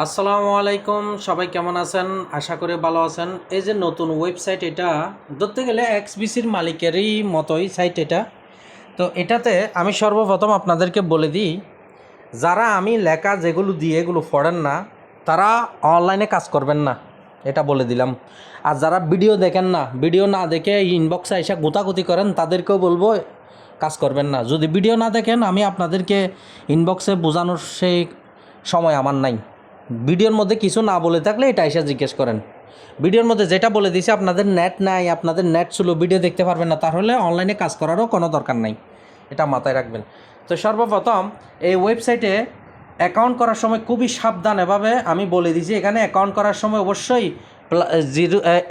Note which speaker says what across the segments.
Speaker 1: আসসালামু আলাইকুম, সবাই কেমন আছেন? আশা করি ভালো আছেন। এই যে নতুন ওয়েবসাইট, এটা ধরতে গেলে এক্সবিসির মালিকেরই মতোই সাইট এটা। তো এটাতে আমি সর্বপ্রথম আপনাদেরকে বলে দিই, যারা আমি লেখা যেগুলো দিয়ে এগুলো পড়েন না, তারা অনলাইনে কাজ করবেন না, এটা বলে দিলাম। আর যারা ভিডিও দেখেন না, ভিডিও না দেখে ইনবক্সে এসে গোতাগুতি করেন, তাদেরকেও বলবো কাজ করবেন না। যদি ভিডিও না দেখেন, আমি আপনাদেরকে ইনবক্সে বোঝানোর সেই সময় আমার নাই। ভিডিওর মধ্যে কিছু না বলে থাকলে এটা এসে জিজ্ঞেস করেন। ভিডিওর মধ্যে যেটা বলে দিয়েছি, আপনাদের নেট নাই, আপনাদের নেট ছিল, ভিডিও দেখতে পারবেন না, তাহলে অনলাইনে কাজ করারও কোনো দরকার নাই, এটা মাথায় রাখবেন। তো সর্বপ্রথম এই ওয়েবসাইটে অ্যাকাউন্ট করার সময় খুবই সাবধান, এভাবে আমি বলে দিয়েছি। এখানে অ্যাকাউন্ট করার সময় অবশ্যই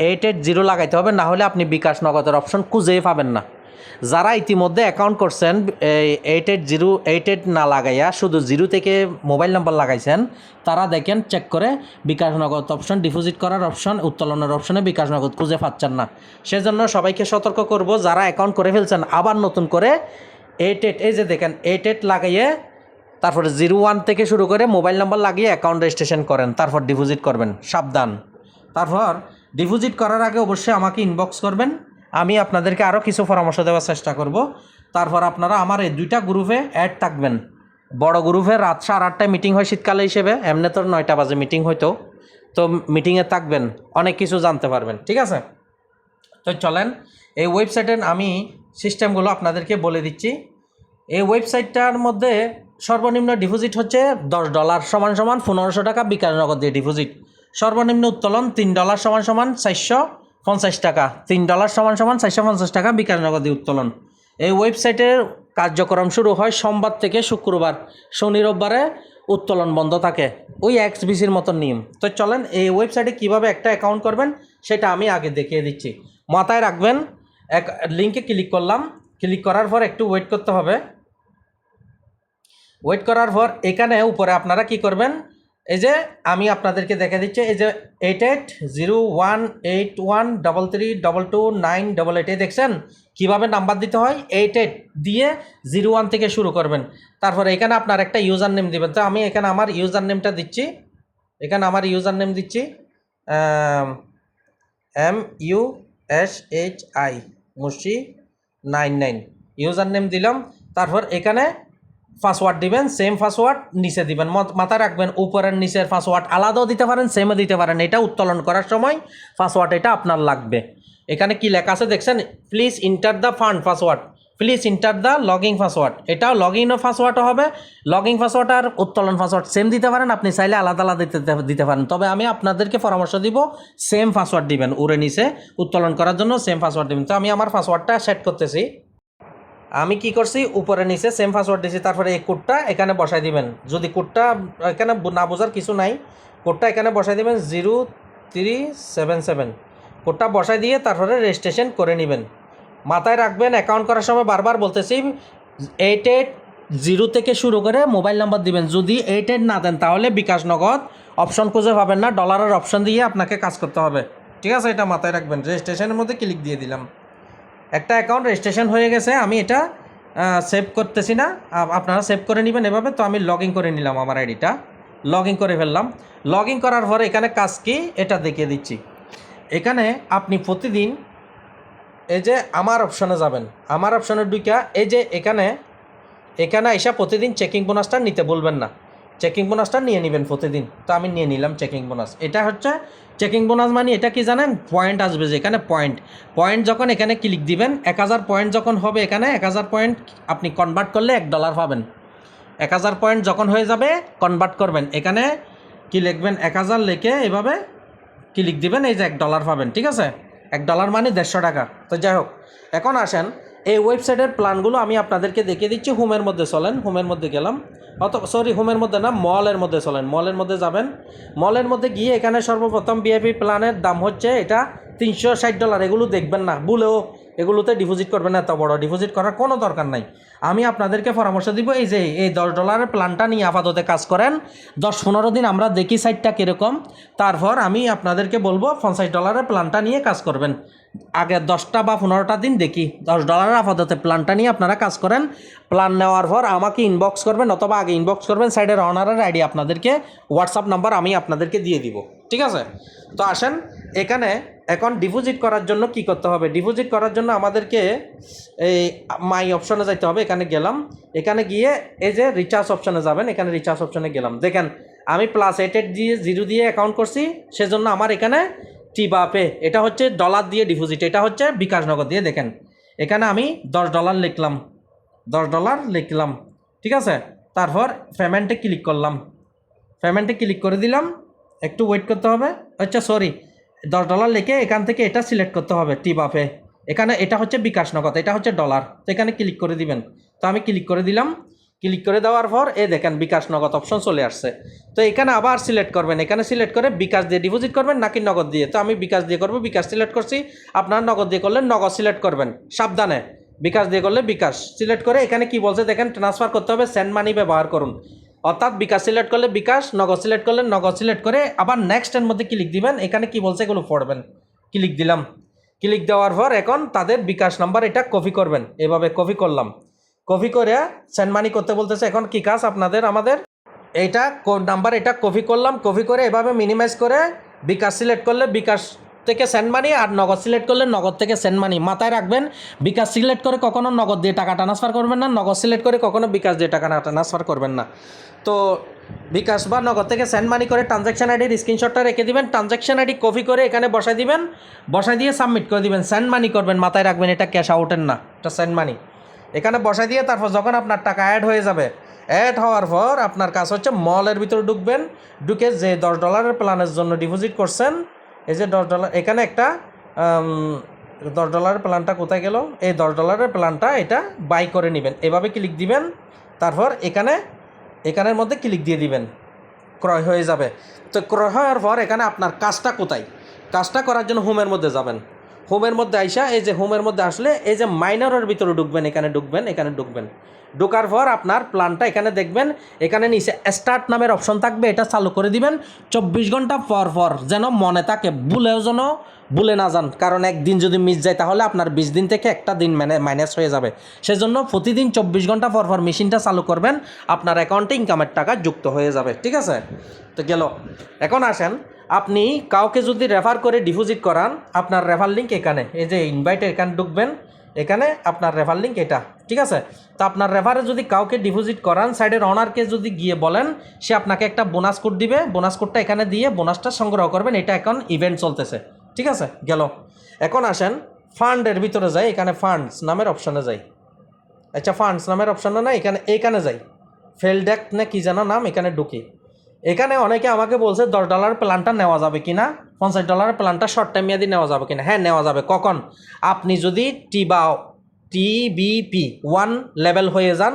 Speaker 1: 880 লাগাইতে হবে, না হলে আপনি বিকাশ নগদের অপশন খুঁজেই পাবেন না। যারা ইতিমধ্যে অ্যাকাউন্ট করছেন 88 না লাগাইয়া শুধু 0 থেকে মোবাইল নাম্বার লাগাইছেন, তারা দেখেন চেক করে বিকাশ নগদ অপশন, ডিপোজিট করার অপশন, উত্তোলনের অপশনে বিকাশ নগদ খুঁজে পাচ্ছেন না। সেজন্য সবাইকে সতর্ক করব, যারা অ্যাকাউন্ট করে ফেলছেন আবার নতুন করে 88, এই যে দেখেন 88 লাগাইয়ে তারপরে 01 থেকে শুরু করে মোবাইল নাম্বার লাগিয়ে অ্যাকাউন্ট রেজিস্ট্রেশন করেন, তারপর ডিপোজিট করবেন, সাবধান। তারপর ডিপোজিট করার আগে অবশ্যই আমাকে ইনবক্স করবেন, আমি আপনাদেরকে আরও কিছু পরামর্শ দেওয়ার চেষ্টা করব। তারপর আপনারা আমার এই 2টা গ্রুপে অ্যাড থাকবেন। বড় গ্রুপে রাত 8:30টায় মিটিং হয় শীতকালে হিসেবে, এমনি তো 9টা বাজে মিটিং হইতো, তো মিটিংয়ে থাকবেন, অনেক কিছু জানতে পারবেন, ঠিক আছে? তো চলেন এই ওয়েবসাইটের আমি সিস্টেমগুলো আপনাদেরকে বলে দিচ্ছি। এই ওয়েবসাইটটার মধ্যে সর্বনিম্ন ডিপোজিট হচ্ছে $10 সমান সমান 1500 টাকা বিকাশ নগদ দিয়ে ডিপোজিট। সর্বনিম্ন উত্তোলন $3 সমান সমান 450 টাকা। $3 সমান সমান 450 টাকা বিকাশ নগদ দিয়ে উত্তোলন। এই ওয়েবসাইটের কার্যক্রম শুরু হয় সোমবার থেকে শুক্রবার, শনি রোববারে উত্তোলন বন্ধ থাকে, ওই এক্সবিসির মতন নিয়ম। তো চলেন এই ওয়েবসাইটে কীভাবে একটা অ্যাকাউন্ট করবেন সেটা আমি আগে দেখিয়ে দিচ্ছি। মাথায় রাখবেন, এক লিঙ্কে ক্লিক করলাম, ক্লিক করার পর একটু ওয়েট করতে হবে। ওয়েট করার পর এখানে উপরে আপনারা কি করবেন, এই যে আমি আপনাদেরকে দেখে দিচ্ছি, এই যে 88018133222988 দেখছেন কীভাবে নাম্বার দিতে হয়। 88 দিয়ে 01 থেকে শুরু করবেন, তারপরে এখানে আপনার একটা ইউজার নেম দেবেন। তো আমি এখানে আমার ইউজার নেমটা দিচ্ছি, এখানে আমার ইউজার নেম দিচ্ছি MUSHI মুশি 99 ইউজার নেম দিলাম। তারপর এখানে পাসওয়ার্ড দিবেন, সেম পাসওয়ার্ড নিচে দিবেন। মাথায় রাখবেন, উপরের নিচের পাসওয়ার্ড আলাদাও দিতে পারেন, সেমও দিতে পারেন। এটা উত্তোলন করার সময় পাসওয়ার্ড এটা আপনার লাগবে। এখানে কি লেখা আছে দেখছেন, please enter the fund password, please enter the login password. এটাও লগইনও পাসওয়ার্ডও হবে, লগইন পাসওয়ার্ড আর উত্তোলন পাসওয়ার্ড সেম দিতে পারেন, আপনি চাইলে আলাদা আলাদা দিতে পারেন। তবে আমি আপনাদেরকে পরামর্শ দিব সেম পাসওয়ার্ড দিবেন, উড়ে নিচে উত্তোলন করার জন্য সেম পাসওয়ার্ড দিবেন। তো আমি আমার পাসওয়ার্ডটা সেট করতেছি। আমি কি করছি, উপরে নিচে সেম পাসওয়ার্ড দিয়েছি, তারপরে এই কোডটা এখানে বসাই দিবেন। যদি কোডটা এখানে না বোঝার কিছু নাই, কোডটা এখানে বসাই দিবেন 0377, কোডটা বসাই দিয়ে তারপরে রেজিস্ট্রেশন করে নেবেন। মাথায় রাখবেন, অ্যাকাউন্ট করার সময় বারবার বলতেছি 880 থেকে শুরু করে মোবাইল নাম্বার দিবেন। যদি 88 না দেন তাহলে বিকাশ নগদ অপশন খুঁজে পাবেন না, ডলারের অপশন দিয়ে আপনাকে কাজ করতে হবে, ঠিক আছে? এটা মাথায় রাখবেন। রেজিস্ট্রেশনের মধ্যে ক্লিক দিয়ে দিলাম, একটা অ্যাকাউন্ট রেজিস্ট্রেশন হয়ে গেছে। আমি এটা সেভ করতেছি না, আপনারা সেভ করে নেবেন এভাবে। তো আমি লগ ইন করে নিলাম, আমার আইডিটা লগ ইন করে ফেললাম। লগ ইন করার পরে এখানে কাজ কি এটা দেখিয়ে দিচ্ছি। এখানে আপনি প্রতিদিন এই যে আমার অপশনে যাবেন, আমার অপশনে ঢুকা এই যে এখানে এসে প্রতিদিন চেকিং বোনাসটা নিতে বলবেন না, চেকিং বোনাসটা নিয়ে নেবেন প্রতিদিন। তো আমি নিয়ে নিলাম চেকিং বোনাস। এটা হচ্ছে চেকিং বোনাস, মানে এটা কি জানেন, পয়েন্ট আসবে যে এখানে পয়েন্ট যখন এখানে ক্লিক দিবেন, 1000 পয়েন্ট যখন হবে, এখানে 1000 পয়েন্ট আপনি কনভার্ট করলে $1 পাবেন। 1000 পয়েন্ট যখন হয়ে যাবে কনভার্ট করবেন, এখানে কি লিখবেন, 1000 লিখে এভাবে ক্লিক দিবেন, এই যে $1 পাবেন, ঠিক আছে? $1 মানে 150 টাকা। তো যাই হোক, এখন আসেন এই ওয়েবসাইটের প্ল্যানগুলো আমি আপনাদেরকে দেখিয়ে দিচ্ছি। হোমের মধ্যে চলেন, হোমের মধ্যে গেলাম, হোমের মধ্যে না, মলের মধ্যে চলেন, মলের মধ্যে যাবেন। মলের মধ্যে গিয়ে এখানে সর্বপ্রথম ভিআইপি প্ল্যানের দাম হচ্ছে এটা $360। এগুলো দেখবেন না, ভুলেও এগুলোতে ডিপোজিট করবেন না, এত বড় ডিপোজিট করার কোনো দরকার নাই। আমি আপনাদেরকে পরামর্শ দিব এই যে এই $10 প্ল্যানটা নিয়ে আপাতত কাজ করেন, 10-15 দিন আমরা দেখি সাইটটা কীরকম, তারপর আমি আপনাদেরকে বলবো $50 প্ল্যানটা নিয়ে কাজ করবেন। আগে 10টা বা 15টা দিন দেখি, $10 আপাতত প্ল্যানটা নিয়ে আপনারা কাজ করেন। প্ল্যান নেওয়ার পর আমাকে ইনবক্স করবেন, অথবা আগে ইনবক্স করবেন, সাইডের অনারের আইডি আপনাদেরকে হোয়াটসঅ্যাপ নাম্বার আমি আপনাদেরকে দিয়ে দিব, ঠিক আছে? তো আসেন এখানে এখন ডিপোজিট করার জন্য কি করতে হবে। ডিপোজিট করার জন্য আমাদেরকে এই মাই অপশনে যাইতে হবে। এখানে গেলাম, এখানে গিয়ে এই যে রিচার্জ অপশনে যাবেন, এখানে রিচার্জ অপশনে গেলাম। দেখেন আমি +88 দিয়ে 0 দিয়ে অ্যাকাউন্ট করছি, সেজন্য আমার এখানে টিবা পে, এটা হচ্ছে ডলার দিয়ে ডিপোজিট, এটা হচ্ছে বিকাশ নগদ দিয়ে। দেখেন এখানে আমি $10 লিখলাম, $10 লিখলাম, ঠিক আছে? তারপর পেমেন্টে ক্লিক করলাম, পেমেন্টে ক্লিক করে দিলাম। একটু ওয়েট করতে হবে। আচ্ছা সরি, $10 লিখে এখান থেকে এটা সিলেক্ট করতে হবে টিবা পে। এখানে এটা হচ্ছে বিকাশ নগদ, এটা হচ্ছে ডলার, তো এখানে ক্লিক করে দিবেন। তো আমি ক্লিক করে দিলাম। ক্লিক করে দেওয়ার পর দেখেন বিকাশ নগদ অপশন চলে আসছে। তো এখানে আবার সিলেক্ট করবেন, এখানে সিলেক্ট করে বিকাশ দিয়ে ডিপোজিট করবেন নাকি নগদ দিয়ে। তো আমি বিকাশ দিয়ে করবো, বিকাশ সিলেক্ট করছি। আপনারা নগদ দিয়ে করলে নগদ সিলেক্ট করবেন, সাবধানে। বিকাশ দিয়ে করলে বিকাশ সিলেক্ট করে এখানে কি বলছে দেখেন, ট্রান্সফার করতে হবে, সেন্ড মানি ব্যবহার করুন। অর্থাৎ বিকাশ সিলেক্ট করলে বিকাশ, নগদ সিলেক্ট করলে নগদ সিলেক্ট করে আবার নেক্সটের মধ্যে ক্লিক দিবেন। এখানে কি বলছে এগুলো পড়বেন। ক্লিক দিলাম। ক্লিক দেওয়ার পর এখন তাদের বিকাশ নাম্বার এটা কপি করবেন, এভাবে কপি করলাম। কপি করে সেন্ড মানি করতে বলতেছে। এখন কি কাজ আপনাদের, আমাদের এইটা নাম্বার এটা কপি করলাম, কপি করে এভাবে মিনিমাইজ করে বিকাশ সিলেক্ট করলে বিকাশ থেকে সেন্ড মানি, আর নগদ সিলেক্ট করলে নগদ থেকে সেন্ড মানি। মাথায় রাখবেন, বিকাশ সিলেক্ট করে কখনো নগদ দিয়ে টাকা ট্রান্সফার করবেন না, নগদ সিলেক্ট করে কখনো বিকাশ দিয়ে টাকা ট্রান্সফার করবেন না। তো বিকাশ বা নগদ থেকে সেন্ড মানি করে ট্রানজ্যাকশন আইডির স্ক্রিনশটটা রেখে দিবেন, ট্রানজ্যাকশন আইডি কপি করে এখানে বসাই দিবেন, বসাই দিয়ে সাবমিট করে দিবেন। সেন্ড মানি করবেন, মাথায় রাখবেন এটা ক্যাশ আউটের না, এটা সেন্ড মানি। এখানে বসাই দিয়ে তারপর যখন আপনার টাকা অ্যাড হয়ে যাবে, অ্যাড হওয়ার পর আপনার কাজ হচ্ছে মলের ভিতরে ঢুকবেন, ঢুকে যে $10 প্ল্যানের জন্য ডিপোজিট করছেন, এই যে $10 এখানে একটা $10 প্ল্যানটা কোথায় গেল, এই $10 প্ল্যানটা এটা বাই করে নেবেন। এভাবে ক্লিক দিবেন, তারপর এখানের মধ্যে ক্লিক দিয়ে দিবেন, ক্রয় হয়ে যাবে। তো ক্রয় হওয়ার পর এখানে আপনার কাজটা কোথায়, কাজটা করার জন্য হোমের মধ্যে যাবেন। হোমের মধ্যে আইসা এই যে হোমের মধ্যে আসলে এই যে মাইনরের ভিতরে ঢুকবেন, এখানে ঢুকবেন, এখানে ঢুকবেন। ঢোকার পর আপনার প্ল্যানটা এখানে দেখবেন, এখানে নিচে স্টার্ট নামের অপশন থাকবে, এটা চালু করে দিবেন। 24 ঘন্টা পর পর যেন মনে থাকে, ভুলেও যেন ভুলে না যান, কারণ একদিন যদি মিস যায় তাহলে আপনার 20 দিন থেকে একটা দিন মাইনাস হয়ে যাবে। সেজন্য প্রতিদিন 24 ঘন্টা পর পর মেশিনটা চালু করবেন, আপনার অ্যাকাউন্টে ইনকামের টাকা যুক্ত হয়ে যাবে, ঠিক আছে? তো গেল। এখন আসেন, আপনি কাউকে যদি রেফার করে ডিপোজিট করান, আপনার রেফার লিঙ্ক এখানে, এই যে ইনভাইটে এখানে ঢুকবেন, এখানে আপনার রেফার লিঙ্ক এটা, ঠিক আছে? তো আপনার রেফারে যদি কাউকে ডিপোজিট করান, সাইডের অনারকে যদি গিয়ে বলেন, সে আপনাকে একটা বোনাস কোড দিবে, বোনাস কোডটা এখানে দিয়ে বোনাসটা সংগ্রহ করবেন। এটা এখন ইভেন্ট চলতেছে, ঠিক আছে? গেল। এখন আসেন ফান্ডের ভিতরে যাই, এখানে ফান্ডস নামের অপশানে যাই। আচ্ছা ফান্ডস নামের অপশানে না, এইখানে যাই, ফেলডেক না কি যেন নাম, এখানে ঢুকি। এখানে অনেকে আমাকে বলছে $10 প্ল্যানটা নেওয়া যাবে কিনা, $50 প্ল্যানটা শর্ট টাইম মেয়াদি নেওয়া যাবে কিনা। হ্যাঁ, নেওয়া যাবে। কখন? আপনি যদি TBP 1 লেভেল হয়ে যান,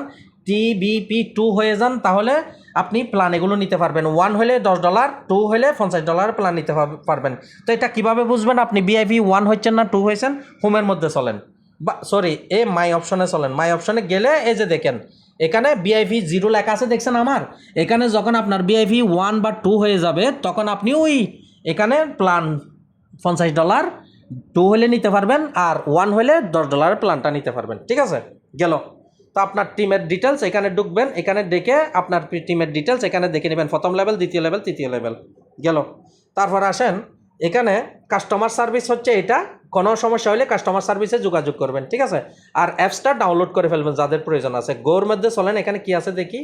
Speaker 1: TBP 2 হয়ে যান, তাহলে আপনি প্ল্যান এগুলো নিতে পারবেন। 1 হলে $10, 2 হলে $50 প্ল্যান নিতে পারবেন। তো এটা কীভাবে বুঝবেন আপনি VIP 1 হচ্ছেন না 2 হয়েছেন? হোমের মধ্যে চলেন, বা সরি মাই অপশনে চলেন। মাই অপশনে গেলে এই যে দেখেন এখানে VIP 0 লেখা আছে, দেখছেন আমার? এখানে যখন আপনার VIP 1 বা 2 হয়ে যাবে, তখন আপনি ওই এখানে প্ল্যান $50 2 হলে নিতে পারবেন, আর 1 হলে $10 প্ল্যানটা নিতে পারবেন, ঠিক আছে? গেল। তো আপনার টিমের ডিটেলস এখানে ঢুকবেন, এখানে দেখে আপনার টিমের ডিটেলস এখানে দেখে নেবেন, প্রথম লেভেল, দ্বিতীয় লেভেল, তৃতীয় লেভেল। গেল। তারপর আসেন এখানে কাস্টমার সার্ভিস হচ্ছে এটা, কোনো সমস্যা হলে কাস্টমার সার্ভিসে যোগাযোগ করবেন, ঠিক আছে? আর অ্যাপসটা ডাউনলোড করে ফেলবেন যাদের প্রয়োজন আছে। গোর মধ্যে চলেন, এখানে কি আছে দেখি।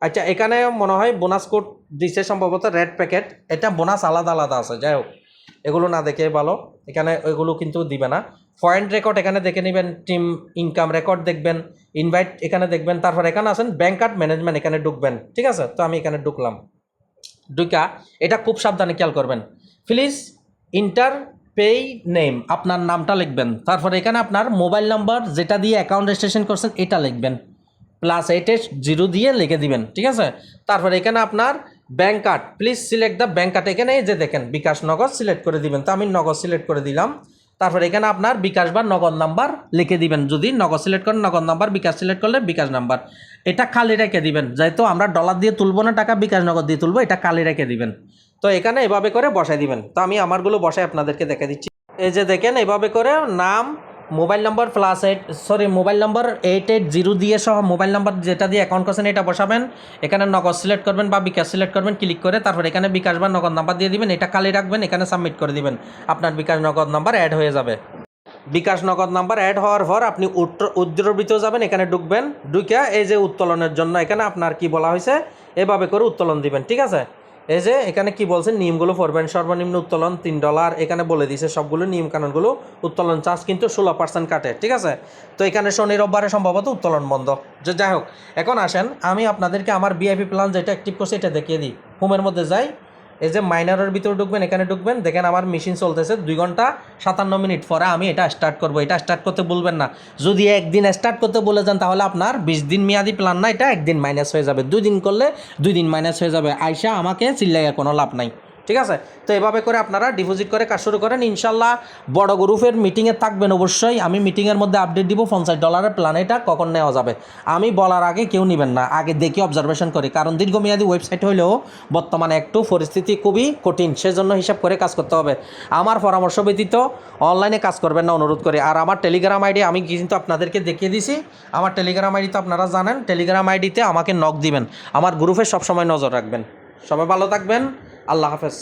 Speaker 1: আচ্ছা এখানে মনে হয় বোনাস কোড দিচ্ছে সম্ভবত, রেড প্যাকেট, এটা বোনাস আলাদা আলাদা আছে, যাই হোক এগুলো না দেখে ভালো। এখানে ওইগুলো কিন্তু দিবে না। পয়েন্ট রেকর্ড এখানে দেখে নেবেন, টিম ইনকাম রেকর্ড দেখবেন, ইনভাইট এখানে দেখবেন। তারপর এখানে আসেন ব্যাংক কার্ড ম্যানেজমেন্ট, এখানে ঢুকবেন, ঠিক আছে? তো আমি এখানে ঢুকলাম। ঢুকা এটা খুব সাবধানে খেয়াল করবেন, প্লিজ ইন্টার পে নেম, আপনার নামটা লিখবেন। তারপর এখানে আপনার মোবাইল নাম্বার যেটা দিয়ে অ্যাকাউন্ট রেজিস্ট্রেশন করছেন এটা লিখবেন, +88 দিয়ে লিখে দিবেন, ঠিক আছে? তারপর এখানে আপনার bank card, please select the bank card, এখানে এই যে দেখেন বিকাশ নগদ সিলেক্ট করে দিবেন। তো আমি নগদ সিলেক্ট করে দিলাম। তারপর এখানে আপনার বিকাশ বা নগদ নাম্বার লিখে দিবেন। যদি নগদ সিলেক্ট করেন নগদ নাম্বার, বিকাশ সিলেক্ট করলে বিকাশ নাম্বার। এটা খালি রেখে দিবেন, যেহেতু আমরা ডলার দিয়ে তুলবো না টাকা, বিকাশ নগদ দিয়ে তুলবো, এটা খালি রেখে দিবেন। তো এখানে এভাবে করে বসাই দিবেন। তো আমি আমারগুলো বসাই আপনাদেরকে দেখে দিচ্ছি। এই যে দেখেন এভাবে করে নাম, মোবাইল নম্বর মোবাইল নম্বর 880 দিয়ে সহ মোবাইল নাম্বার যেটা দিয়ে অ্যাকাউন্ট করছেন এটা বসাবেন। এখানে নগদ সিলেক্ট করবেন বা বিকাশ সিলেক্ট করবেন ক্লিক করে, তারপর এখানে বিকাশ বা নগদ নাম্বার দিয়ে দিবেন, এটা খালি রাখবেন, এখানে সাবমিট করে দিবেন। আপনার বিকাশ নগদ নাম্বার অ্যাড হয়ে যাবে। বিকাশ নগদ নাম্বার অ্যাড হওয়ার পর আপনি উইথড্রর ভিতরে যাবেন, এখানে ঢুকবেন, ঢুকে এই যে উত্তোলনের জন্য এখানে আপনার কি বলা হয়েছে এভাবে করে উত্তোলন দিবেন। ঠিক আছে, এই যে এখানে কি বলছেন নিয়মগুলো পড়বেন। সর্বনিম্ন উত্তোলন $3, এখানে বলে দিয়েছে সবগুলো নিয়ম কানুনগুলো। উত্তোলন চার্জ কিন্তু 16% কাটে। ঠিক আছে, তো এখানে শনি রোববারে সম্ভবত উত্তোলন বন্ধ। যাই হোক, এখন আসেন আমি আপনাদেরকে আমার ভিআইপি প্ল্যান যেটা অ্যাক্টিভ করছে এটা দেখিয়ে দিই। হোমের মধ্যে যাই, এই যে মাইনারের ভিতরে ঢুকবেন, এখানে ঢুকবেন, দেখেন আমার মেশিন চলতেছে 2 ঘন্টা 57 মিনিট পরে আমি এটা স্টার্ট করব। এটা স্টার্ট করতে বলবেন না, যদি একদিন স্টার্ট করতে বলে যান তাহলে আপনার 20 দিন মেয়াদি প্ল্যান না, এটা একদিন মাইনাস হয়ে যাবে। 2 দিন করলে 2 দিন মাইনাস হয়ে যাবে। আয়সা আমাকে চিল্লাইয়া কোনো লাভ নাই। ঠিক আছে, তো এভাবে করে আপনারা ডিপোজিট করে কাজ শুরু করেন। ইনশাল্লাহ বড় গ্রুপের মিটিংয়ে থাকবেন অবশ্যই। আমি মিটিংয়ের মধ্যে আপডেট দিব $50 প্ল্যান এটা কখন নেওয়া যাবে। আমি বলার আগে কেউ নেবেন না, আগে দেখি অবজারভেশন করি, কারণ দীর্ঘমেয়াদী ওয়েবসাইট হলেও বর্তমানে একটু পরিস্থিতি খুবই কঠিন, সেজন্য হিসাব করে কাজ করতে হবে। আমার পরামর্শ ব্যতীত অনলাইনে কাজ করবেন না, অনুরোধ করি। আর আমার টেলিগ্রাম আইডি আমি কিন্তু আপনাদেরকে দেখিয়ে দিছি। আমার টেলিগ্রাম আইডি তো আপনারা জানেন, টেলিগ্রাম আইডিতে আমাকে নক দিবেন। আমার গ্রুপে সবসময় নজর রাখবেন। সবাই ভালো থাকবেন, আল্লাহ হাফেজ।